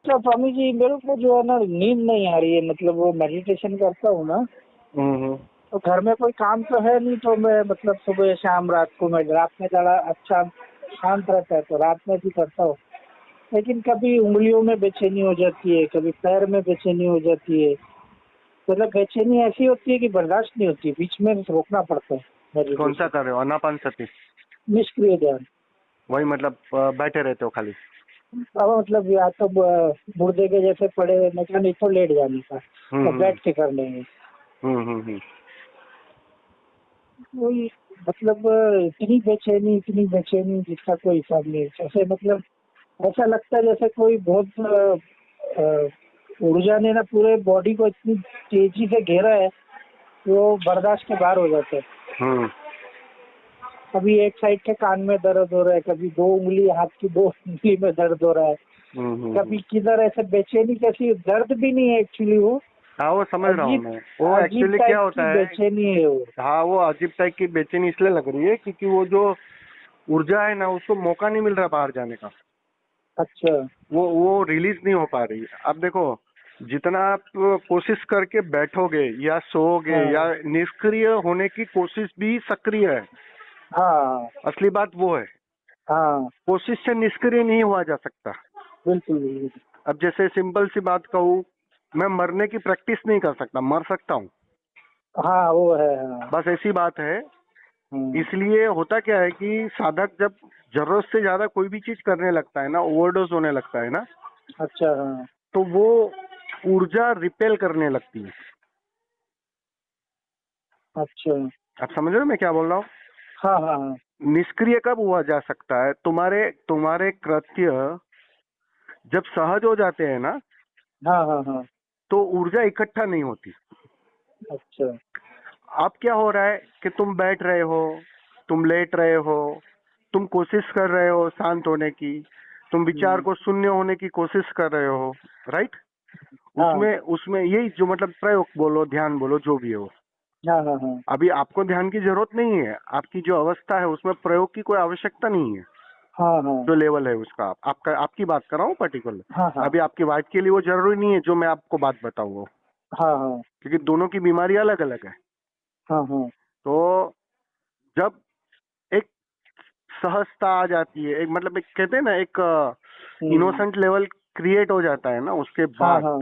अच्छा स्वामी जी, मेरे को जो है ना नींद नहीं आ रही है। मतलब वो मेडिटेशन करता हूँ ना, हम्म। तो घर में कोई काम तो है नहीं, तो मैं मतलब सुबह शाम रात को मैं रात में ज़्यादा अच्छा शांत रहता है तो रात में भी करता हूँ। लेकिन कभी उंगलियों में बेचैनी हो जाती है, कभी पैर में बेचैनी हो जाती है। मतलब बेचैनी ऐसी होती है कि बर्दाश्त नहीं होती, बीच में रोकना पड़ता है कौन सा मेडिटेशन। कर रहे हो, अनापान सती? निष्क्रिय ध्यान। वही मतलब बैठे रहते हो खाली? अब मतलब या तो मुर्दे के जैसे पड़े रहने का, नहीं तो लेट जाने का, हम्म और हम्म बैठ के करने में हम्म। कोई मतलब इतनी बेचैनी जिसका कोई हिसाब नहीं। जैसे मतलब ऐसा लगता है जैसे कोई बहुत ऊर्जा ने ना पूरे बॉडी को इतनी तेजी से घेरा है कि वो बर्दाश्त के बाहर हो जाता है। हम्म कभी एक साइड के कान में दर्द हो रहा है, कभी दो उंगली हाथ की दो उंगली में दर्द हो रहा है, हम्म। कभी किधर ऐसे बेचैनी कैसी, दर्द भी नहीं है एक्चुअली, वो हाँ वो समझ रहा हूँ अजीब मैं। वो अजीब एक्चुअली क्या टाइप की होता है, बेचैनी है वो। हाँ वो अजीब टाइप की बेचैनी इसलिए लग रही है क्योंकि वो जो ऊर्जा है ना उसको मौका नहीं मिल रहा बाहर जाने का। अच्छा। वो रिलीज नहीं हो पा रही। अब देखो, जितना आप कोशिश करके बैठोगे या सोओगे या हाँ निष्क्रिय होने की कोशिश भी सक्रिय है। हाँ असली बात वो है, हाँ। कोशिश से निष्क्रिय नहीं हुआ जा सकता। बिल्कुल बिल्कुल। अब जैसे सिंपल सी बात कहूँ, मैं मरने की प्रैक्टिस नहीं कर सकता, मर सकता हूँ, हाँ वो है। हाँ बस ऐसी बात है। हाँ। इसलिए होता क्या है कि साधक जब जरूरत से ज्यादा कोई भी चीज करने लगता है ना, ओवरडोज होने लगता है ना, अच्छा। हाँ तो वो ऊर्जा रिपेल करने लगती है। अच्छा। आप समझ रहे हो मैं क्या बोल रहा हूँ? हाँ हाँ हाँ निष्क्रिय कब हुआ जा सकता है? तुम्हारे तुम्हारे कृत्य जब सहज हो जाते हैं ना, हाँ हाँ हाँ। तो ऊर्जा इकट्ठा नहीं होती। अच्छा। अब क्या हो रहा है कि तुम बैठ रहे हो, तुम लेट रहे हो, तुम कोशिश कर रहे हो शांत होने की, तुम विचार हम्म, को शून्य होने की कोशिश कर रहे हो, राइट? हाँ उसमें उसमें यही जो मतलब प्रयोग बोलो, ध्यान बोलो, जो भी हो। हाँ हाँ हाँ अभी आपको ध्यान की जरूरत नहीं है, आपकी जो अवस्था है उसमें प्रयोग की कोई आवश्यकता नहीं है। हाँ हाँ जो लेवल है उसका, आपकी बात कर रहा हूँ हाँ पर्टिकुलर। हाँ अभी आपकी वाइफ के लिए वो जरूरी नहीं है जो मैं आपको बात बताऊँ, हाँ हाँ क्योंकि दोनों की बीमारी अलग अलग है। हाँ हाँ। तो जब एक सहजता आ जाती है, एक मतलब एक कहते हैं ना, एक हम्म, इनोसेंट लेवल क्रिएट हो जाता है ना, उसके हाँ बाद हाँ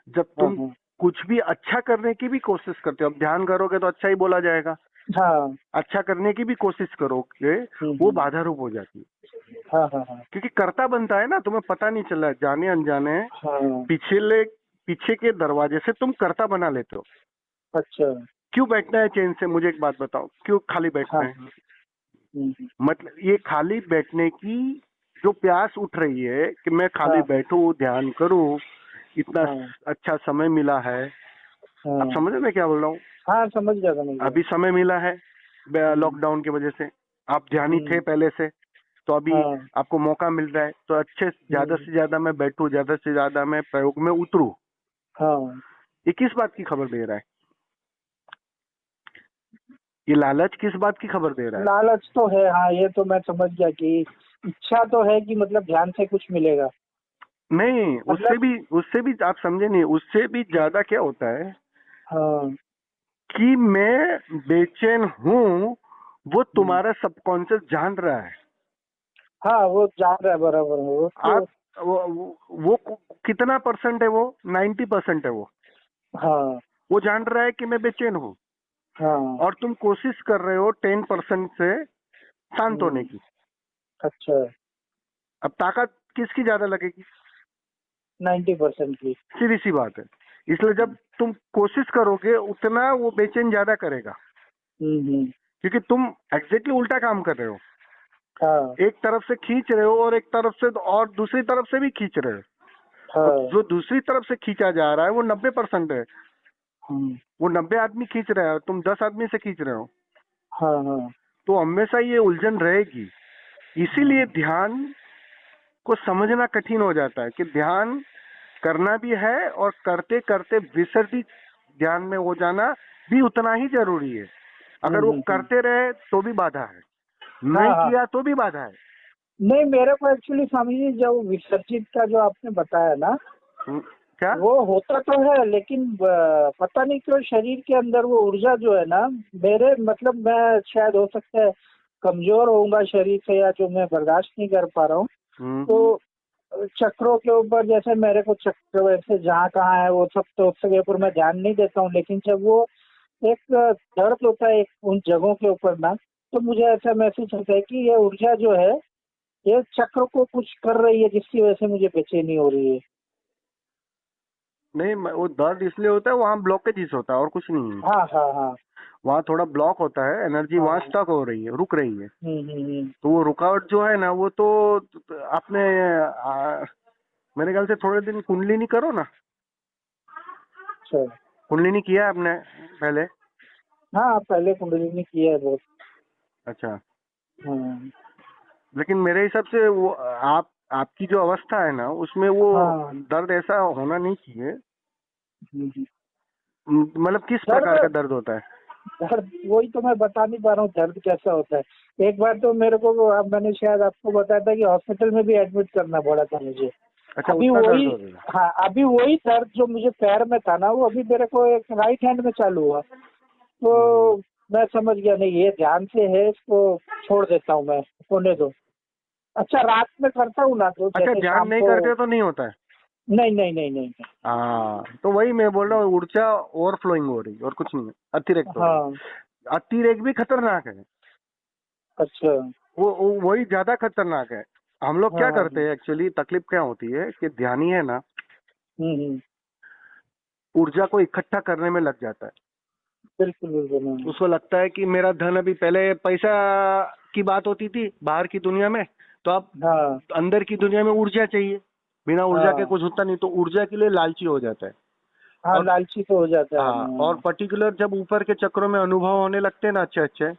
जब हाँ तुम हाँ कुछ भी अच्छा करने की भी कोशिश करते हो, अब ध्यान करोगे तो अच्छा ही बोला जाएगा, हाँ। अच्छा करने की भी कोशिश करोगे, वो हम्म, बाधा रूप हो जाती है। हाँ हाँ हाँ क्योंकि कर्ता बनता है ना, तुम्हें पता नहीं चला, जाने अनजाने हाँ। पिछले पीछे के दरवाजे से तुम कर्ता बना लेते हो। अच्छा। क्यों बैठना है चैन से? मुझे एक बात बताओ, क्यों खाली हाँ बैठना है? हाँ। मतलब ये खाली बैठने की जो प्यास उठ रही है कि मैं खाली हाँ बैठूं, ध्यान करूं, इतना हाँ अच्छा समय मिला है। आप हाँ समझ रहे हैं मैं क्या बोल रहा हूँ? हाँ। समझ गया समझ गया। अभी समय मिला है हम्म लॉकडाउन की वजह से, आप ध्यानी थे हम्म, पहले से, तो अभी हाँ। आपको मौका मिल रहा है, तो अच्छे ज्यादा हम्म, से ज्यादा मैं बैठूं, ज्यादा से ज्यादा मैं प्रयोग में उतरूं। हाँ। ये किस बात की खबर दे रहा है? ये लालच किस बात की खबर दे रहा है? लालच तो है, हाँ, ये तो मैं समझ गया कि इच्छा तो है कि मतलब ध्यान से कुछ मिलेगा। नहीं, मतलब उससे भी आप समझे नहीं, उससे भी ज्यादा क्या होता है हाँ कि मैं बेचैन हूँ, वो हम्म, तुम्हारा सबकॉन्शियस जान रहा है। हाँ वो जान रहा है, बराबर है वो तो। आप वो कितना परसेंट है? वो 90% है। हाँ वो जान रहा है कि मैं बेचैन हूँ, हाँ। और तुम कोशिश कर रहे हो 10% से शांत होने हम्म, की। अच्छा। अब ताकत किसकी ज्यादा लगेगी? 90% की। सीधी सी बात है। इसलिए जब तुम कोशिश करोगे उतना वो बेचैन ज्यादा करेगा, हम्म, क्योंकि तुम एग्जैक्टली उल्टा काम कर रहे हो। हाँ एक तरफ से खींच रहे हो और एक तरफ से, और दूसरी तरफ से भी खींच रहे हो, और हाँ। जो दूसरी तरफ से खींचा जा रहा है वो 90% है। हम्म, वो 90 आदमी खींच रहे हैं, तुम 10 आदमी से खींच रहे हो, हाँ हाँ तो हमेशा ये उलझन रहेगी। इसीलिए हाँ। ध्यान को समझना कठिन हो जाता है कि ध्यान करना भी है, और करते करते विसर्जित ध्यान में हो जाना भी उतना ही जरूरी है। अगर वो हम्म। करते रहे तो भी बाधा है, हाँ नहीं हाँ। किया तो भी बाधा है। नहीं, मेरे को एक्चुअली स्वामी जी जो विसर्जित का जो आपने बताया ना, क्या? वो होता तो है, लेकिन पता नहीं क्यों शरीर के अंदर वो ऊर्जा जो है ना, मेरे मतलब मैं शायद हो सकता है कमजोर होऊंगा शरीर से, या जो मैं बर्दाश्त नहीं कर पा रहा हूँ। तो चक्रों के ऊपर जैसे मेरे को चक्र वैसे जहाँ कहाँ है वो सब, तो उसके ऊपर मैं ध्यान नहीं देता हूँ, लेकिन जब वो एक दर्द होता है एक उन जगहों के ऊपर ना, तो मुझे ऐसा महसूस होता है कि ये ऊर्जा जो है ये चक्र को कुछ कर रही है, जिसकी वजह से मुझे बेचैनी हो रही है। नहीं, वो दर्द इसलिए होता है, वहाँ ब्लॉकेज होता है और कुछ नहीं है। हाँ हाँ हाँ वहाँ थोड़ा ब्लॉक होता है, एनर्जी हाँ वहाँ हाँ। स्टक हो रही है, रुक रही है। हम्म। तो वो रुकावट जो है ना, वो तो आपने मेरे ख्याल से थोड़े दिन कुंडलिनी करो ना। अच्छा। कुंडलिनी किया है आपने पहले? हाँ, पहले कुंडलिनी की है बहुत। अच्छा। हाँ लेकिन मेरे हिसाब से वो आपकी जो अवस्था है ना, उसमें वो हाँ। दर्द ऐसा होना नहीं चाहिए। हम्म। मतलब किस दर्द प्रकार का दर्द होता है? दर्द वही तो मैं बता नहीं पा रहा हूँ, दर्द कैसा होता है। एक बार तो मेरे को अब मैंने शायद आपको बताया था कि हॉस्पिटल में भी एडमिट करना पड़ा था मुझे। अच्छा, अभी उतना दर्द वही, हो रहा है? हाँ अभी वही दर्द जो मुझे पैर में था ना, वो अभी मेरे को एक राइट हैंड में चालू हुआ। तो मैं समझ गया, नहीं ये ध्यान से है, इसको छोड़ देता हूँ मैं, होने दो। अच्छा, रात में करता हूँ ना, तो अच्छा, जैसे ध्यान शाम नहीं को। करते हो तो नहीं होता है? नहीं नहीं नहीं नहीं नहीं। हाँ, तो वही मैं बोल रहा हूँ, ऊर्जा ओवरफ्लोइंग हो रही है और कुछ नहीं है, अतिरिक्त हो रही हाँ। है। अतिरेक भी खतरनाक है। अच्छा। वही ज्यादा खतरनाक है। हम लोग हाँ क्या हाँ करते हैं एक्चुअली, तकलीफ क्या होती है कि ध्यानी है ना, हम्म। ऊर्जा को इकट्ठा करने में लग जाता है। बिल्कुल बिल्कुल। हाँ उसको लगता है कि मेरा धन, अभी पहले पैसा की बात होती थी बाहर की दुनिया में, तो अब हाँ अंदर की दुनिया में ऊर्जा चाहिए। बिना ऊर्जा के हाँ कुछ होता नहीं, तो ऊर्जा के लिए लालची हो जाता है। हाँ, और लालची तो हो जाता है हाँ, और आदमी। पर्टिकुलर जब ऊपर के चक्रों में अनुभव होने लगते हैं ना अच्छे अच्छे, तो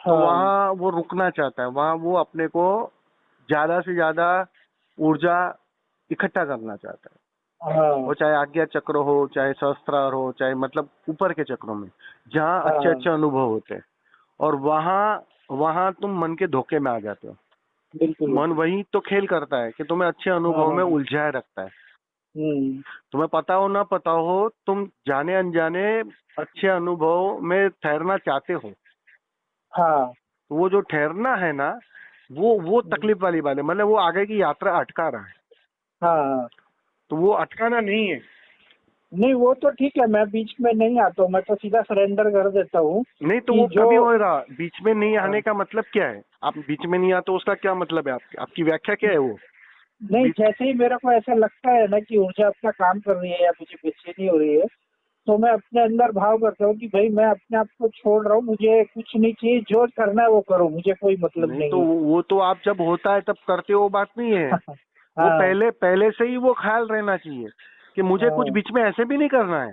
हाँ वहाँ वो रुकना चाहता है, वहाँ वो अपने को ज्यादा से ज्यादा ऊर्जा इकट्ठा करना चाहता है। हाँ वो चाहे आज्ञा चक्र हो, चाहे सहस्त्रार हो, चाहे मतलब ऊपर के चक्रों में जहाँ अच्छे हाँ। अच्छे अनुभव होते हैं। और वहाँ वहाँ तुम मन के धोखे में आ जाते हो। बिल्कुल मन बिल्कुल। वही तो खेल करता है कि तुम्हें अच्छे हाँ अनुभव हाँ में हाँ। उलझाए रखता है। हम्म। तुम्हें पता हो ना पता हो, तुम जाने अनजाने अच्छे अनुभव में ठहरना चाहते हो। हाँ। तो वो जो ठहरना है ना, वो तकलीफ वाली बात है, मतलब वो आगे की यात्रा अटका रहा है। हाँ हाँ। तो वो अटकाना नहीं है। नहीं वो तो ठीक है, मैं बीच में नहीं आता हूँ, मैं तो सीधा सरेंडर कर देता हूँ नहीं तो कि वो जो। कभी हो रहा, बीच में नहीं हाँ, आने का मतलब क्या है? आप बीच में नहीं आते, उसका क्या मतलब है? आपकी व्याख्या क्या है वो? नहीं बीच जैसे ही मेरे को ऐसा लगता है ना कि ऊर्जा अपना काम कर रही है या मुझे बेचैनी हो रही है, तो मैं अपने अंदर भाव करता हूँ कि भाई मैं अपने आप को छोड़ रहा हूँ, मुझे कुछ नहीं चाहिए, जो करना है वो करो, मुझे कोई मतलब नहीं तो नहीं वो तो आप जब होता है तब करते हो, बात नहीं है। है। वो हाँ पहले पहले से ही वो ख्याल रहना चाहिए कि मुझे कुछ हाँ बीच में ऐसे भी नहीं करना है।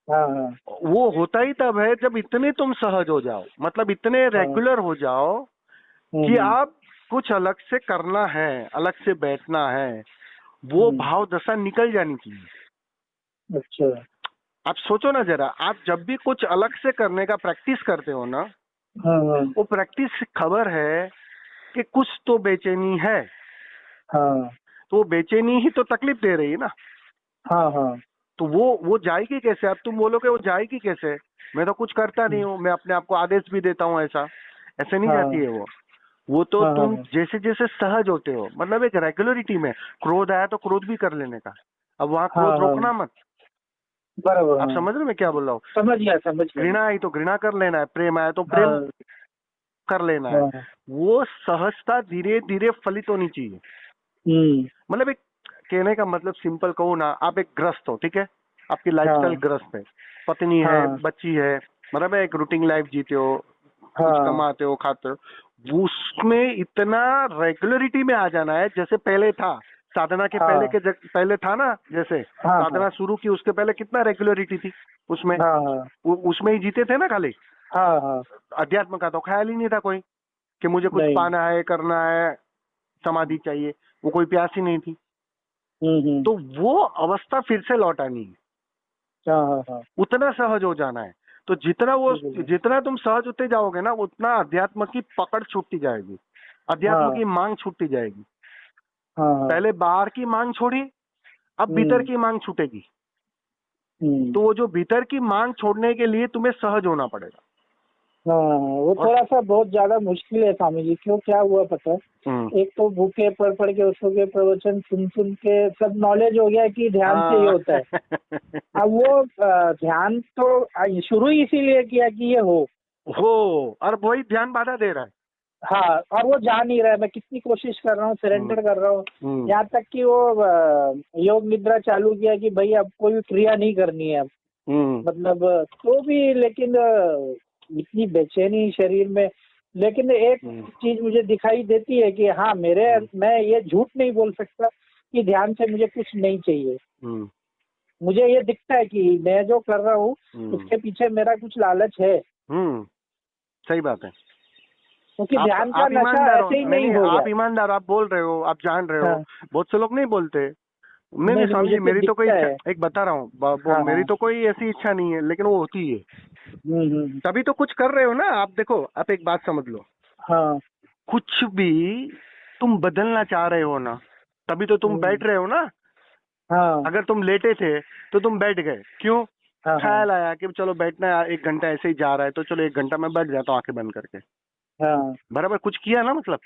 हाँ हाँ वो होता ही तब है जब इतने तुम सहज हो जाओ, मतलब इतने हाँ। रेगुलर हो जाओ कि हम्म। आप कुछ अलग से करना है, अलग से बैठना है, वो हम्म। भाव दशा निकल जानी चाहिए। अच्छा। आप सोचो ना जरा, आप जब भी कुछ अलग से करने का प्रैक्टिस करते हो ना, हाँ हाँ वो प्रैक्टिस से खबर है कि कुछ तो बेचैनी है। हाँ तो वो बेचैनी ही तो तकलीफ दे रही है ना। हाँ हाँ। तो वो जाएगी कैसे? अब तुम बोलोगे वो जाएगी कैसे, मैं तो कुछ करता नहीं हूँ, मैं अपने आप को आदेश भी देता हूँ, ऐसा ऐसे नहीं जाती हाँ है वो तो हाँ तुम हाँ। जैसे जैसे सहज होते हो, मतलब एक रेगुलरिटी में, क्रोध आया तो क्रोध भी कर लेने का। अब वहां हाँ क्रोध हाँ। रोकना मत। बराबर। आप हाँ, समझ रहे हो मैं क्या बोल रहा हूँ? समझ गया समझ गया। घृणा आई तो घृणा कर लेना है, प्रेम आया तो प्रेम हाँ कर लेना है। हाँ। वो सहजता धीरे धीरे फलित होनी चाहिए। हम्म। मतलब एक कहने का मतलब सिंपल कहूँ ना, आप एक ग्रस्त हो, ठीक है, आपकी लाइफस्टाइल हाँ ग्रस्त है, पत्नी है, हाँ बच्ची है, मतलब एक रूटीन लाइफ जीते हो, कुछ हाँ कमाते हो, खाते हो, उसमें इतना रेगुलरिटी में आ जाना है जैसे पहले था। साधना के पहले हाँ पहले था ना, जैसे हाँ हाँ साधना शुरू की उसके पहले कितना रेगुलरिटी थी उसमें। हाँ हाँ उसमें ही जीते थे ना खाली। हाँ हाँ। अध्यात्म का तो ख्याल ही नहीं था कोई कि मुझे कुछ नहीं। पाना है, करना है, समाधि चाहिए, वो कोई प्यास ही नहीं थी। हम्म। तो वो अवस्था फिर से लौटानी है, हाँ हाँ हाँ। उतना सहज हो जाना है। तो बिल्कुल। जितना तुम सहज होते जाओगे ना, उतना अध्यात्म की पकड़ छूटती जाएगी। अध्यात्म हाँ की मांग छूटती जाएगी। हाँ हाँ, पहले बाहर की मांग छोड़ी, अब भीतर की मांग छूटेगी। तो वो जो भीतर की मांग छोड़ने के लिए तुम्हें सहज होना पड़ेगा। हाँ, वो और थोड़ा सा बहुत ज्यादा मुश्किल है स्वामी जी। क्यों, क्या हुआ पता है, एक तो भूखे पढ़ पढ़ के उसको के प्रवचन सुन सुन के सब नॉलेज हो गया कि ध्यान से ये हाँ। होता है। अब वो ध्यान तो शुरू ही इसीलिए किया कि ये हो। हो, और वही ध्यान बाधा दे रहा है। हाँ, और वो जा नहीं रहा है। मैं कितनी कोशिश कर रहा हूँ, सरेंडर कर रहा हूँ, यहाँ तक कि वो योग निद्रा चालू किया कि भाई अब कोई क्रिया नहीं करनी है अब, मतलब तो भी लेकिन इतनी बेचैनी शरीर में। लेकिन एक चीज मुझे दिखाई देती है कि हाँ, मैं ये झूठ नहीं बोल सकता कि ध्यान से मुझे कुछ नहीं चाहिए। मुझे ये दिखता है कि मैं जो कर रहा हूँ उसके पीछे मेरा कुछ लालच है, सही बात है। क्योंकि ध्यान का आप नशा ईमानदार हो, ऐसे ही नहीं नहीं नहीं, हो गया। आप ईमानदार, आप बोल रहे हो, आप जान रहे हो। हाँ, बहुत से लोग नहीं बोलते। नहीं नहीं नहीं स्वामी मुझे जी, तो मेरी तो कोई दिखता इच्छा, है। एक बता रहा हूँ, हाँ मेरी हाँ, तो कोई ऐसी इच्छा नहीं है, लेकिन वो होती है। हम्म, तभी तो कुछ कर रहे हो ना आप। देखो, आप एक बात समझ लो, हाँ, कुछ भी तुम बदलना चाह रहे हो ना, तभी तो तुम बैठ रहे हो ना। हाँ अगर तुम लेटे थे तो तुम बैठ गए, क्यों? हाँ हाँ ख्याल आया कि चलो बैठना है, 1 घंटा ऐसे ही जा रहा है, तो चलो 1 घंटा मैं बैठ जाता हूँ आंखें बंद करके। हाँ बराबर, कुछ किया ना, मतलब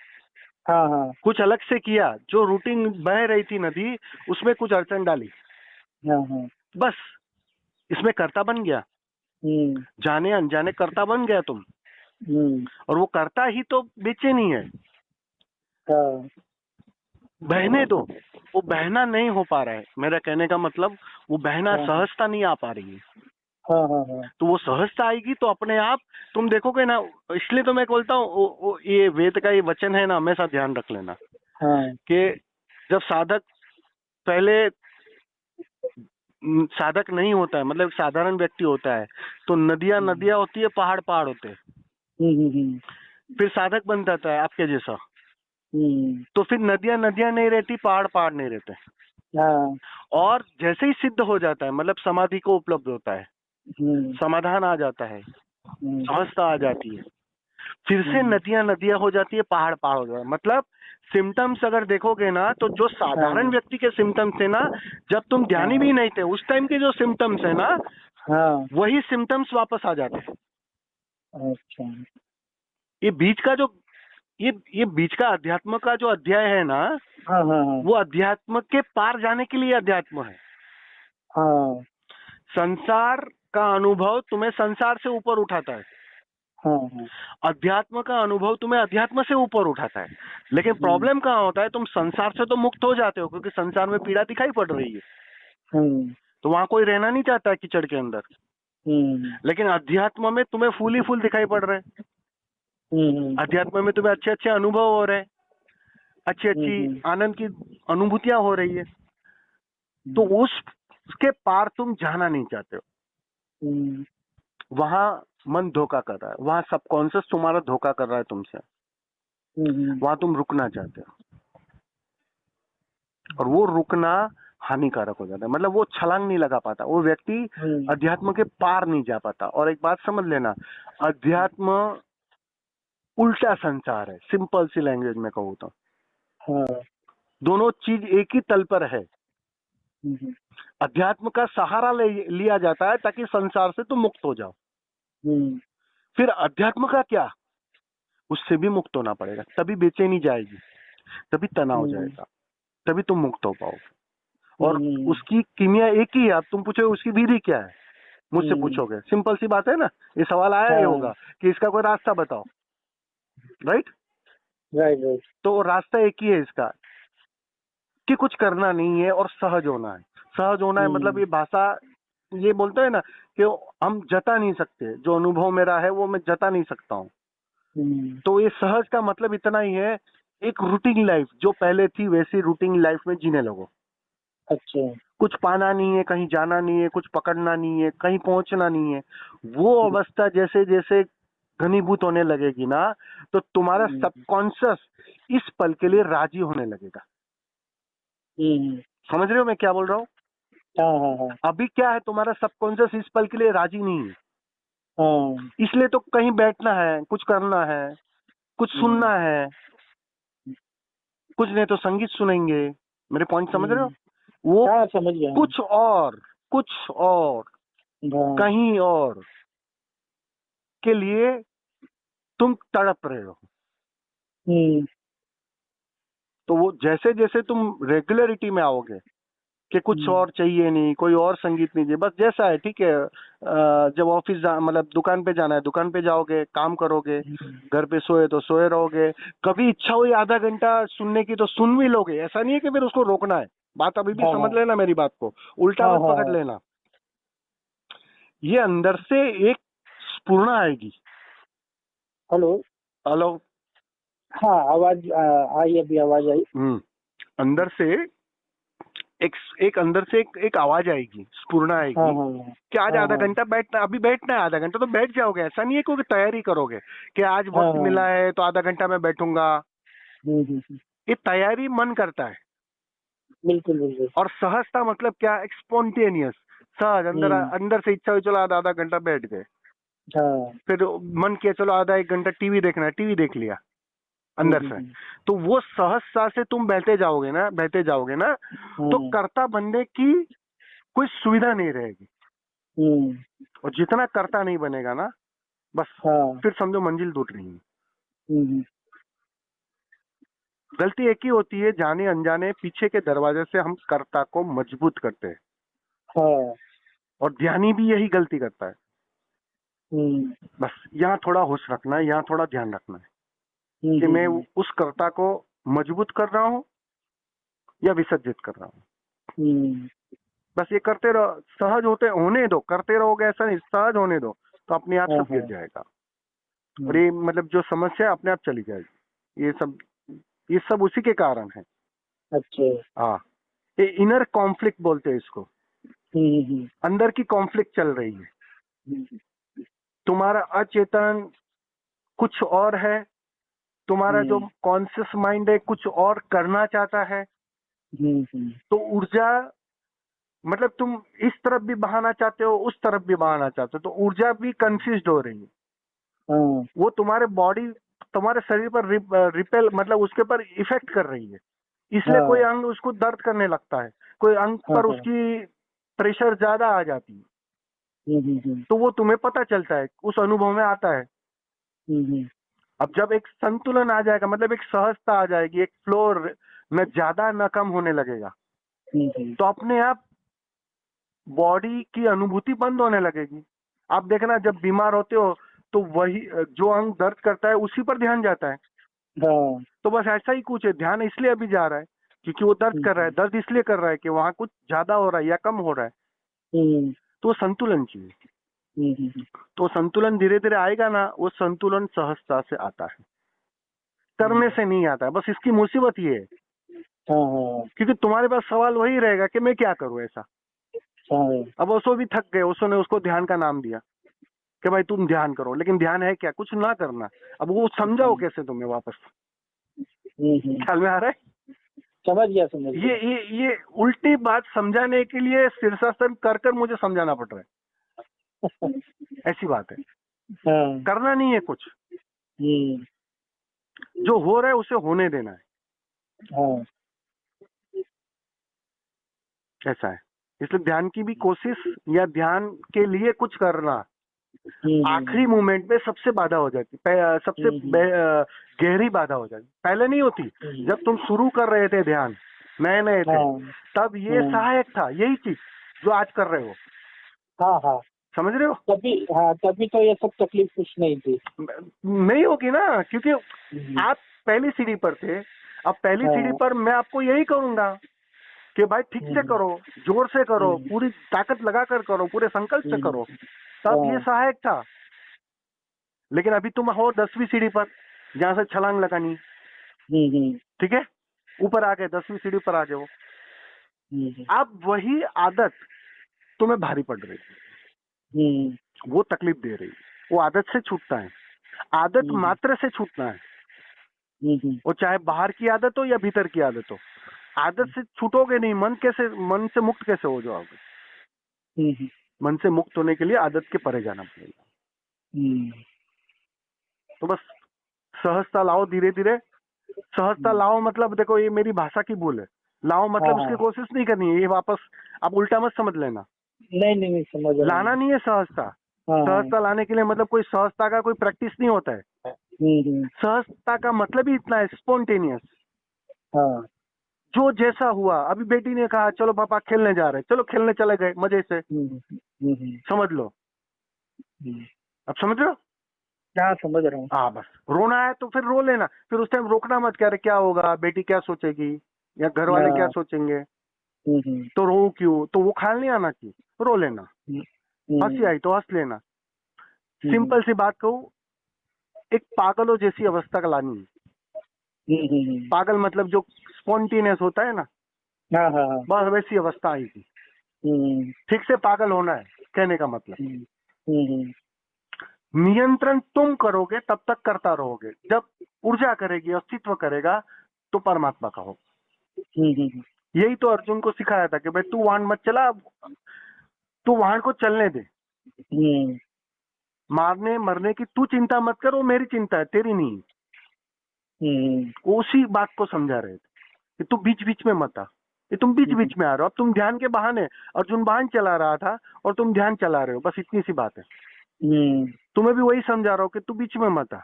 हाँ हाँ कुछ अलग से किया। जो रूटीन बह रही थी नदी, उसमें कुछ अड़चन डाली, हाँ हाँ, बस। इसमें कर्ता बन गया, हम्म जाने अनजाने कर्ता बन गया तुम। हम्म, और वो कर्ता ही तो बेचैनी है। हाँ बहने दो, वो बहना नहीं हो पा रहा है। मेरा कहने का मतलब, वो बहना, हाँ सहजता नहीं आ पा रही है। हाँ हाँ हाँ, तो वो सहजता आएगी तो अपने आप तुम देखोगे ना। इसलिए तो मैं बोलता हूँ, ये वेद का ये वचन है ना, हमेशा ध्यान रख लेना हाँ, कि जब साधक पहले साधक नहीं होता है, मतलब साधारण व्यक्ति होता है, तो नदियां नदियां होती है, पहाड़ पहाड़ होते हैं। हम्म, फिर साधक बन जाता है आपके जैसा, हम्म, तो फिर नदियां नदियां नहीं रहती, पहाड़ पहाड़ नहीं रहते। हाँ, और जैसे ही सिद्ध हो जाता है, मतलब समाधि को उपलब्ध होता है, हम्म, समाधान आ जाता है, हम्म, समझता आ जाती है, फिर से हम्म, नदियां नदियां हो जाती है, पहाड़ पहाड़ हो जाता है। मतलब सिम्टम्स अगर देखोगे ना, तो जो साधारण हाँ व्यक्ति के सिम्टम्स थे ना, जब तुम ध्यानी हाँ भी नहीं थे, उस टाइम के जो सिम्टम्स है ना, हाँ, वही सिम्टम्स वापस आ जाते हैं। अच्छा, ये बीच का जो ये बीच का अध्यात्म का जो अध्याय है ना, हाँ हाँ हाँ वो अध्यात्म के पार जाने के लिए अध्यात्म है। हाँ संसार का अनुभव तुम्हें संसार से ऊपर उठाता है, हाँ हाँ, अध्यात्म का अनुभव तुम्हें अध्यात्म से ऊपर उठाता है। लेकिन हम्म प्रॉब्लम कहाँ होता है, तुम संसार से तो मुक्त हो जाते हो, क्योंकि संसार में पीड़ा दिखाई पड़ रही है, हम्म तो वहां कोई रहना नहीं चाहता है कीचड़ के अंदर। हम्म लेकिन अध्यात्म में तुम्हें फूल ही फूल दिखाई पड़ रहे हैं, हम्म अध्यात्म में तुम्हें अच्छे अच्छे अनुभव हो रहे हैं, अच्छी अच्छी हम्म आनंद की अनुभूतियां हो रही है। तो उसके पार तुम जाना नहीं चाहते हो। हम्म वहां मन धोखा कर रहा है, वहां सबकॉन्शियस तुम्हारा धोखा कर रहा है तुमसे, हम्म वहां तुम रुकना चाहते हो। और वो रुकना हानिकारक हो जाता है, मतलब वो छलांग नहीं लगा पाता, वो व्यक्ति अध्यात्म के पार नहीं जा पाता। और एक बात समझ लेना, अध्यात्म उल्टा संसार है, सिंपल सी लैंग्वेज में कहूँ तो। हाँ, दोनों चीज एक ही तल पर है। हम्म अध्यात्म का सहारा लिया जाता है ताकि संसार से तुम मुक्त हो जाओ। हम्म फिर अध्यात्म का क्या, उससे भी मुक्त होना पड़ेगा, तभी बेचैनी जाएगी, तभी तनाव जाएगा, तभी तुम मुक्त हो पाओगे। और उसकी कीमिया एक ही है। अब तुम पूछो उसकी विधि क्या है, मुझसे पूछोगे, सिंपल सी बात है ना, ये सवाल आया ही होगा कि इसका कोई रास्ता बताओ, राइट? राइट राइट, तो रास्ता एक ही है इसका, कि कुछ करना नहीं है और सहज होना है। सहज होना है मतलब, ये भाषा ये बोलते हैं ना कि हम जता नहीं सकते, जो अनुभव मेरा है वो मैं जता नहीं सकता हूँ। तो ये सहज का मतलब इतना ही है, एक रूटीन लाइफ जो पहले थी वैसी रूटीन लाइफ में जीने लगो। अच्छा, कुछ पाना नहीं है, कहीं जाना नहीं है, कुछ पकड़ना नहीं है, कहीं पहुंचना नहीं है। वो अवस्था जैसे जैसे घनीभूत होने लगेगी ना, तो तुम्हारा सबकॉन्शियस इस पल के लिए राजी होने लगेगा। समझ रहे हो मैं क्या बोल रहा हूँ? हाँ हाँ हाँ अभी क्या है, तुम्हारा सबकॉन्शियस इस पल के लिए राजी नहीं है, हाँ, इसलिए तो कहीं बैठना है, कुछ करना है, कुछ सुनना है, कुछ नहीं तो संगीत सुनेंगे। मेरे पॉइंट समझ रहे हो? वो हाँ समझ गया। कुछ और हाँ। कहीं और के लिए तुम तड़प रहे हो। हम्म। तो वो जैसे जैसे तुम रेगुलरिटी में आओगे कि कुछ और चाहिए नहीं, कोई और संगीत नहीं चाहिए, बस जैसा है ठीक है। जब ऑफिस मतलब दुकान पे जाना है दुकान पे जाओगे, काम करोगे, घर पे सोए तो सोए रहोगे। कभी इच्छा हुई आधा घंटा सुनने की तो सुन भी लोगे, ऐसा नहीं है कि फिर उसको रोकना है। बात अभी भी हाँ समझ लेना मेरी बात को, उल्टा हाँ मत हाँ पकड़ लेना। ये अंदर से एक स्फूर्णा आएगी। हेलो। हेलो। हाँ आवाज आई, अभी आवाज आई। अंदर से एक अंदर से एक आवाज आएगी, स्फूर्णा हाँ आएगी हाँ कि आज हाँ आधा हाँ घंटा बैठना, अभी बैठना है आधा घंटा तो बैठ जाओगे। ऐसा नहीं है कि तैयारी करोगे कि आज हाँ वक्त हाँ। मिला है तो आधा घंटा मैं बैठूंगा। हम्म। ये तैयारी मन करता है। बिल्कुल बिल्कुल। और सहजता मतलब क्या? एक स्पॉन्टेनियस, सहज, अंदर हम्म। अंदर से इच्छा हुई चलो आधा घंटा बैठ गए। हाँ। फिर मन किया चलो आधा एक घंटा टीवी देखना है, टीवी देख लिया अंदर से। हम्म। तो वो सहजता से तुम बहते जाओगे ना, तो हम्म। कर्ता बनने की कोई सुविधा नहीं रहेगी। हम्म। और जितना कर्ता नहीं बनेगा ना, बस हाँ। फिर समझो मंजिल टूट रही है। हम्म। गलती एक ही होती है, जाने अनजाने पीछे के दरवाजे से हम कर्ता को मजबूत करते हैं। हाँ। और ध्यानी भी यही गलती करता है। हम्म। बस यहाँ थोड़ा होश रखना है, यहाँ थोड़ा ध्यान रखना है कि मैं हम्म। उस कर्ता को मजबूत कर रहा हूँ या विसर्जित कर रहा हूँ। हम्म। बस ये करते रहो, सहज होने दो, करते रहोगे ऐसा नहीं, सहज होने दो तो अपने आप हाँ सब गिर हाँ। जाएगा। और हम्म। ये मतलब जो समस्या है अपने आप चली जाएगी। ये सब उसी के कारण है। अच्छा। हाँ, ये इनर कॉन्फ्लिक्ट बोलते हैं इसको। हम्म। अंदर की कॉन्फ्लिक्ट चल रही है। हम्म। तुम्हारा अचेतन कुछ और है, तुम्हारा जो कॉन्शियस माइंड है कुछ और करना चाहता है। तो ऊर्जा मतलब तुम इस तरफ भी बहाना चाहते हो, उस तरफ भी बहाना चाहते हो, तो ऊर्जा भी कंफ्यूज हो रही है। हाँ। वो तुम्हारे शरीर पर रिपेल मतलब उसके पर इफेक्ट कर रही है। इसलिए कोई हाँ अंग उसको दर्द करने लगता है, कोई अंग हाँ पर हाँ। उसकी प्रेशर ज्यादा आ जाती है। तो वो तुम्हें पता चलता है, उस अनुभव में आता है। हम्म। अब जब एक संतुलन आ जाएगा, मतलब एक सहजता आ जाएगी, एक फ्लो, न ज्यादा न कम होने लगेगा, तो अपने आप बॉडी की अनुभूति बंद होने लगेगी। आप देखना जब बीमार होते हो तो वही जो अंग दर्द करता है उसी पर ध्यान जाता है। हाँ। तो बस ऐसा ही कुछ है, ध्यान इसलिए अभी जा रहा है क्योंकि वो दर्द कर रहा है, दर्द इसलिए कर रहा है कि वहां कुछ ज्यादा हो रहा है या कम हो रहा है। हम्म। तो संतुलन चाहिए। हम्म। तो संतुलन धीरे धीरे आएगा ना, वो संतुलन सहजता से आता है, करने से नहीं आता है। बस इसकी मुसीबत ये है हाँ हाँ क्योंकि तुम्हारे पास सवाल वही रहेगा कि मैं क्या करूं ऐसा। हाँ। अब ओशो भी थक गए, ओशो ने उसको ध्यान का नाम दिया कि भाई तुम ध्यान करो, लेकिन ध्यान है क्या? कुछ ना करना। अब वो समझाओ कैसे तुम्हें वापस? ख्याल में आ रहा है? समझ ये गया। ये ये उल्टी बात समझाने के लिए शीर्षासन कर कर मुझे समझाना पड़ रहा है। ऐसी बात है, हाँ। करना नहीं है कुछ, हम्म। जो हो रहा है उसे होने देना है। हाँ। ऐसा है। इसलिए ध्यान की भी कोशिश या ध्यान के लिए कुछ करना आखिरी मोमेंट में सबसे बाधा हो जाती, सबसे गहरी बाधा हो जाती। पहले नहीं होती, जब तुम शुरू कर रहे थे ध्यान, नए नए थे, हाँ तब ये सहायक था, यही चीज जो आज कर रहे हो। हाँ हाँ। समझ रहे हो? तभी तो ये सब तकलीफ कुछ नहीं थी। नहीं होगी ना, क्योंकि आप पहली सीढ़ी पर थे। अब पहली सीढ़ी पर मैं आपको यही करूंगा कि भाई ठीक से करो, जोर से करो, पूरी ताकत लगाकर करो, पूरे संकल्प से करो, तब ये सहायक था। लेकिन अभी तुम हो 10वीं सीढ़ी पर, जहां से छलांग लगानी, ठीक है, ऊपर आ गए, 10वीं सीढ़ी पर आ जाओ। अब वही आदत तुम्हें भारी पड़ रही है, वो तकलीफ दे रही है, वो आदत से छूटना है। आदत मात्र से छूटना है, वो चाहे बाहर की आदत हो या भीतर की आदत हो। आदत से छूटोगे नहीं, मन से मुक्त कैसे हो जाओगे? मन से मुक्त होने के लिए आदत के परे जाना पड़ेगा। तो बस सहजता लाओ धीरे धीरे, सहजता लाओ मतलब देखो ये मेरी भाषा की भूल है, लाओ मतलब हाँ उसकी हाँ, कोशिश नहीं करनी है, ये वापस आप उल्टा मत समझ लेना, नहीं नहीं नहीं, समझ रहा लाना हूँ। नहीं है सहजता। हाँ हाँ। सहजता लाने के लिए मतलब कोई सहजता का कोई प्रैक्टिस नहीं होता है। हम्म। सहजता का मतलब ही इतना है, स्पॉन्टेनियस, हाँ। जो जैसा हुआ। अभी बेटी ने कहा चलो पापा खेलने जा रहे हैं, चलो खेलने चले गए मजे से, हम्म। समझ लो। हम्म। अब समझ रहे हो? हाँ, समझ रहा हूँ। हाँ बस, रोना है तो फिर रो लेना, फिर उस टाइम रोकना मत, क्या रे क्या होगा, बेटी क्या सोचेगी या घर वाले क्या हाँ। सोचेंगे, हम्म। तो रो क्यों, तो वो ख्याल नहीं आना चाहिए, रो लेना। हंसी हम्म। आई तो हंस लेना। हम्म। सिंपल सी बात कहूँ, एक पागलों जैसी अवस्था का लानी है। हम्म। पागल मतलब जो स्पॉन्टेनियस होता है ना, हाँ हाँ हाँ। बस वैसी अवस्था आएगी। हम्म। ठीक से पागल होना है कहने का मतलब। हम्म। हम्म। नियंत्रण तुम करोगे तब तक करता रहोगे, जब ऊर्जा करेगी, अस्तित्व करेगा, तो परमात्मा का हो। हम्म। यही तो अर्जुन को सिखाया था कि भाई तू वाहन मत चला, तू वाहन को चलने दे, हम्म। मारने मरने की तू चिंता मत कर, वो मेरी चिंता है, तेरी नहीं। हम्म। वो उसी बात को समझा रहे थे कि तू बीच बीच में मत आ, ये तुम बीच बीच में आ रहे हो, अब तुम ध्यान के बहाने, अर्जुन वाहन चला रहा था और तुम ध्यान चला रहे हो, बस इतनी सी बात है। हम्म। तुम्हें भी वही समझा रहा हूँ कि तू बीच में मत आ,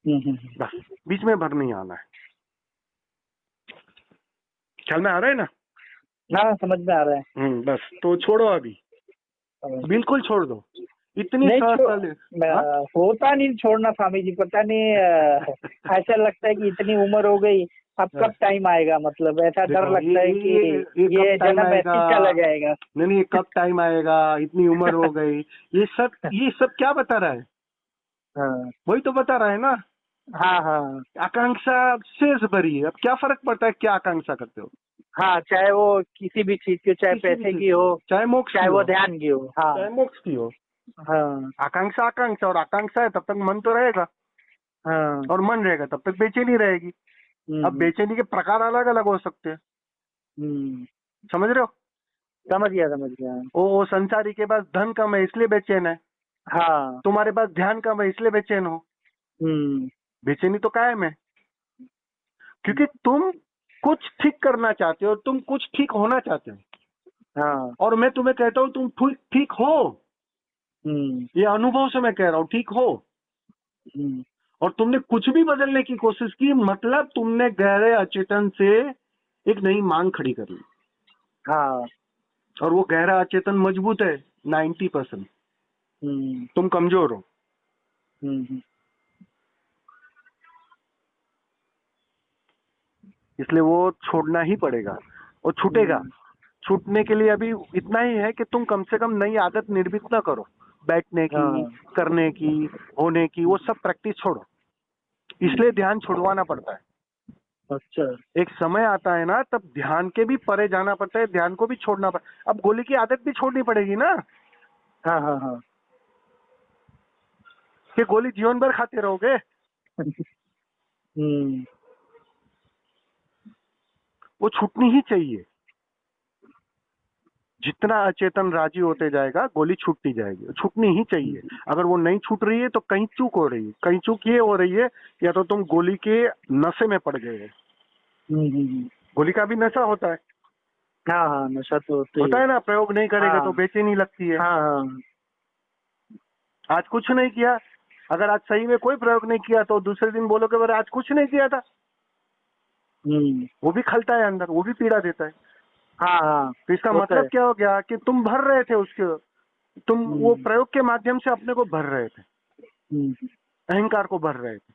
हम्म। बस बीच में भर नहीं आना है। ख्याल में आ रहा है ना? हाँ, समझ में आ रहा है। बस तो छोड़ो अभी, बिल्कुल छोड़ दो, इतनी नहीं सहजता ले। हाँ? होता नहीं छोड़ना स्वामी जी, पता नहीं ऐसा लगता है कि इतनी उम्र हो गई, अब कब टाइम आएगा, मतलब ऐसा डर देखो लगता है कि ये कब ये टाइम जन्म ऐसे आएगा, ही चला जाएगा। नहीं नहीं, ये कब टाइम आएगा, इतनी उम्र हो गई, ये सब क्या बता रहा है? हाँ वही तो बता रहा है ना, हाँ हाँ आकांक्षा शेष भरी है। अब क्या फर्क पड़ता है क्या आकांक्षा करते हो, हाँ, चाहे वो किसी भी चीज की, चाहे किसी भी पैसे चीज की की, हो, चाहे मोक्ष की चाहे वो हो, ध्यान की हो। हाँ चाहे मोक्ष की हो। हाँ आकांक्षा आकांक्षा, और आकांक्षा है तब तक मन तो रहेगा, हाँ। और मन रहेगा तब तक बेचैनी रहेगी। अब हम्म। बेचैनी के प्रकार अलग अलग हो सकते हैं, हम्म। समझ रहे हो? समझ गया, समझ गया। वो संसारी के पास धन कम है इसलिए बेचैन है, हाँ। तुम्हारे पास ध्यान कम है इसलिए बेचैन हो। हम्म। बेचैनी तो कायम है, क्योंकि तुम कुछ ठीक करना चाहते हो, तुम कुछ ठीक होना चाहते हो, हाँ। और मैं तुम्हें कहता हूं तुम ठीक ठीक हो। हम्म। ये अनुभव से मैं कह रहा हूं, ठीक हो। हम्म। और तुमने कुछ भी बदलने की कोशिश की, मतलब तुमने गहरे अचेतन से एक नई मांग खड़ी कर ली, हाँ। और वो गहरा अचेतन मजबूत है 90%, हम्म। तुम कमजोर हो। हम्म। इसलिए वो छोड़ना ही पड़ेगा, और छूटेगा। हम्म। छूटने के लिए अभी इतना ही है कि तुम कम से कम नई आदत निर्मित ना करो, बैठने की, हाँ। करने की, होने की, वो सब प्रैक्टिस छोड़ो। इसलिए ध्यान छुड़वाना पड़ता है। अच्छा। एक समय आता है ना, तब ध्यान के भी परे जाना पड़ता है, ध्यान को भी छोड़ना पड़ता। अब गोली की आदत भी छोड़नी पड़ेगी ना, हाँ हाँ हाँ। कि गोली जीवन भर खाते रहोगे? हम्म। वो छूटनी ही चाहिए। जितना अचेतन राजी होते जाएगा, गोली छूटती जाएगी, छूटनी ही चाहिए। अगर वो नहीं छूट रही है तो कहीं चूक हो रही है, कहीं चूक ये हो रही है, या तो तुम गोली के नशे में पड़ गए हो। गोली का भी नशा होता है, हाँ हाँ, नशा तो होता ही होता है। है ना, प्रयोग नहीं करेगा तो हाँ बेचैनी लगती है। हाँ हाँ। आज कुछ नहीं किया, अगर आज सही में कोई प्रयोग नहीं किया तो दूसरे दिन बोलोगे अरे आज कुछ नहीं किया था, वो भी खलता है अंदर, वो भी पीड़ा देता है। हाँ हाँ, तो इसका होता मतलब है। क्या हो गया कि तुम भर रहे थे उसके, तुम वो हम्म। प्रयोग के माध्यम से अपने को भर रहे थे, हम्म। अहंकार को भर रहे थे।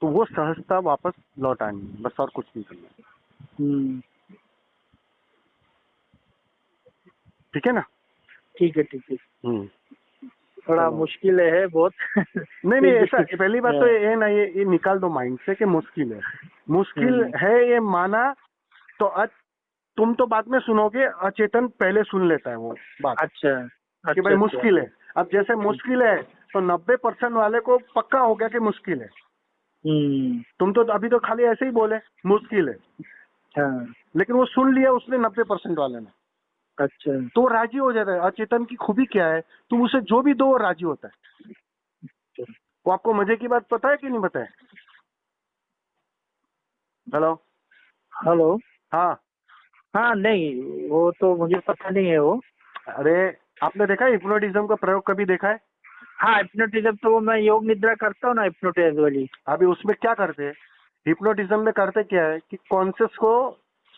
तो वो सहजता वापस लौट आनी है, बस, और कुछ नहीं करना है। हम्म। ठीक है ना? ठीक है, ठीक है। थोड़ा चलो, मुश्किल है बहुत। नहीं नहीं, फिर ऐसा भी पहली बात तो ये ना, ये निकाल दो माइंड से कि मुश्किल है। मुश्किल हम्म। है ये माना, तो तुम तो बाद में सुनोगे, अचेतन पहले सुन लेता है वो बात अच्छा कि अच्छा भाई अच्छा। मुश्किल है। अब जैसे मुश्किल है तो 90% वाले को पक्का हो गया कि मुश्किल है। हम्म। तुम तो अभी तो खाली ऐसे ही बोले मुश्किल है, हाँ। लेकिन वो सुन लिया उसने 90% वाले ने, अच्छा। तो वो राजी हो जाता है। अचेतन की खूबी क्या है, तुम उसे जो भी दो वो राजी होता है। वो आपको मजे की बात पता है कि नहीं पता है? हेलो। हेलो। हाँ। हाँ नहीं, वो तो मुझे पता नहीं है वो। अरे आपने देखा है हिप्नोटिज्म का प्रयोग कभी देखा है? हाँ, हिप्नोटिज्म तो वो मैं योग निद्रा करता हूँ ना, हिप्नोटाइज वाली। अभी उसमें क्या करते हैं, हिप्नोटिज्म में करते क्या है कि कॉन्शियस को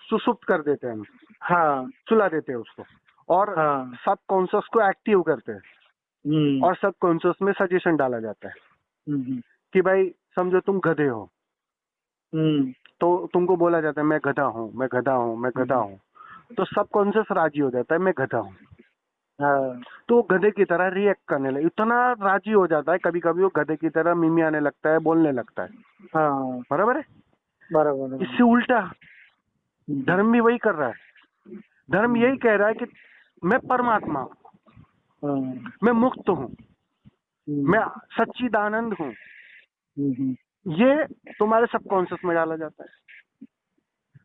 सुसुप्त कर देते हैं हम, हाँ सुला देते हैं उसको, और हाँ। सब कॉन्शियस को एक्टिव करते हैं, हम्म और सब कॉन्शियस में सजेशन डाला जाता है हम्म कि भाई समझो तुम गधे हो, हम्म तो तुमको बोला जाता है मैं गधा हूँ, मैं गधा हूँ, मैं गधा हूँ, तो सब कॉन्शियस राजी हो जाता है मैं गधा हूँ, हाँ तो वो गधे की तरह रिएक्ट करने लगे, इतना राजी हो जाता है, कभी कभी वो गधे की तरह मिमियाने लगता है, बोलने लगता है। हाँ। बराबर है? बराबर बराबर। इससे उल्टा धर्म भी वही कर रहा है। धर्म यही कह रहा है कि मैं परमात्मा हूँ, हाँ, मैं मुक्त हूँ, मैं सच्चिदानंद हूँ। हम्म, ये तुम्हारे सबकॉन्शियस में डाला जाता है।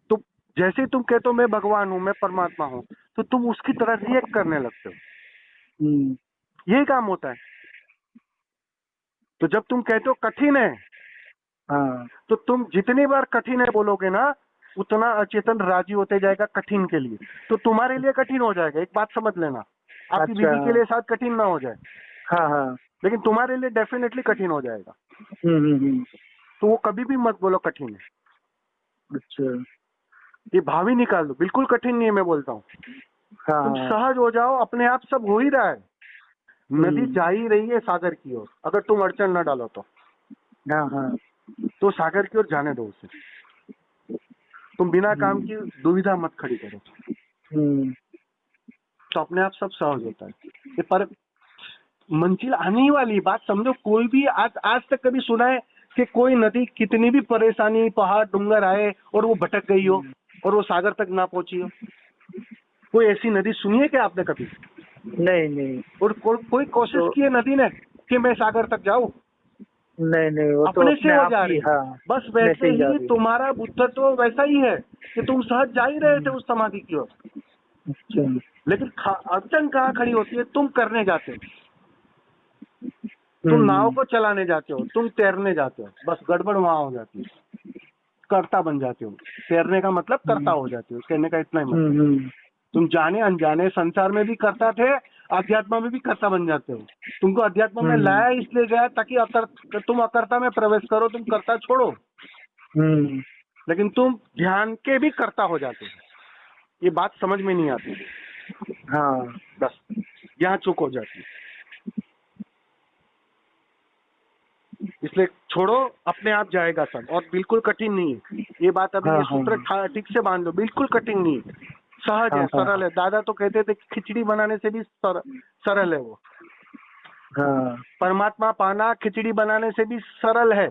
तो जैसे ही तुम कहते हो मैं भगवान हूँ, मैं परमात्मा हूँ, तो तुम उसकी तरह रिएक्ट करने लगते हो। हम्म, यही काम होता है। तो जब तुम कहते हो कठिन है, हाँ तो तुम जितनी बार कठिन है बोलोगे ना, उतना अचेतन राजी होते जाएगा कठिन के लिए, तो तुम्हारे लिए कठिन हो जाएगा। एक बात समझ लेना, आपकी अच्छा। बीवी के लिए शायद कठिन ना हो जाए, हाँ हाँ। लेकिन तुम्हारे लिए डेफिनेटली कठिन हो जाएगा। हम्म। तो वो कभी भी मत बोलो कठिन है, अच्छा। ये भाव ही निकाल दो, बिल्कुल कठिन नहीं है। मैं बोलता हूँ तुम हाँ। सहज हो जाओ, अपने आप सब हो ही रहा है। नदी जा ही रही है सागर की ओर, अगर तुम अड़चन ना डालो हाँ हाँ। तो सागर की ओर जाने दो उसे। तुम बिना काम की दुविधा मत खड़ी करो, हम्म, तो अपने आप सब सहज होता है। ये पर मंजिल आने ही वाली बात समझो। कोई भी आज तक कभी सुना है कि कोई नदी कितनी भी परेशानी, पहाड़ डूंगर आए और वो भटक गई हो और वो सागर तक ना पहुंची हो? कोई ऐसी नदी सुनी है क्या आपने कभी? नहीं नहीं। और कोई कोशिश तो की है नदी ने कि मैं सागर तक जाऊं? नहीं नहीं, वो तो अपने से अपने हो आप जा ही, रही। हाँ बस अपने से वैसे ही जा ही रही है। तुम्हारा बुद्धत्व वैसा ही है कि तुम सहज जा ही रहे थे उस समाधि की ओर, अच्छा। लेकिन अड़चन कहाँ खड़ी होती है? तुम करने जाते हो, तुम नाव को चलाने जाते हो, तुम तैरने जाते हो, बस गड़बड़ वहां हो जाती है, कर्ता बन जाते हो। तैरने का मतलब कर्ता हो जाते हो, कहने का इतना ही मतलब। तुम जाने अनजाने संसार में भी कर्ता थे, अध्यात्म में भी कर्ता बन जाते हो। तुमको अध्यात्म में लाया इसलिए गया ताकि तुम अकर्ता में प्रवेश करो, तुम कर्ता छोड़ो, लेकिन तुम ध्यान के भी कर्ता हो जाते हो। ये बात समझ में नहीं आती, हाँ। बस यहाँ चूक हो जाती है। इसलिए छोड़ो, अपने आप जाएगा सब, और बिल्कुल कठिन नहीं है ये बात। अभी हाँ ये हाँ सूत्र ठीक से बांध लो, बिल्कुल कठिन नहीं है, सहज है, हाँ सरल है। दादा तो कहते थे खिचड़ी बनाने से भी सरल है वो। हाँ। परमात्मा पाना खिचड़ी बनाने से भी सरल है।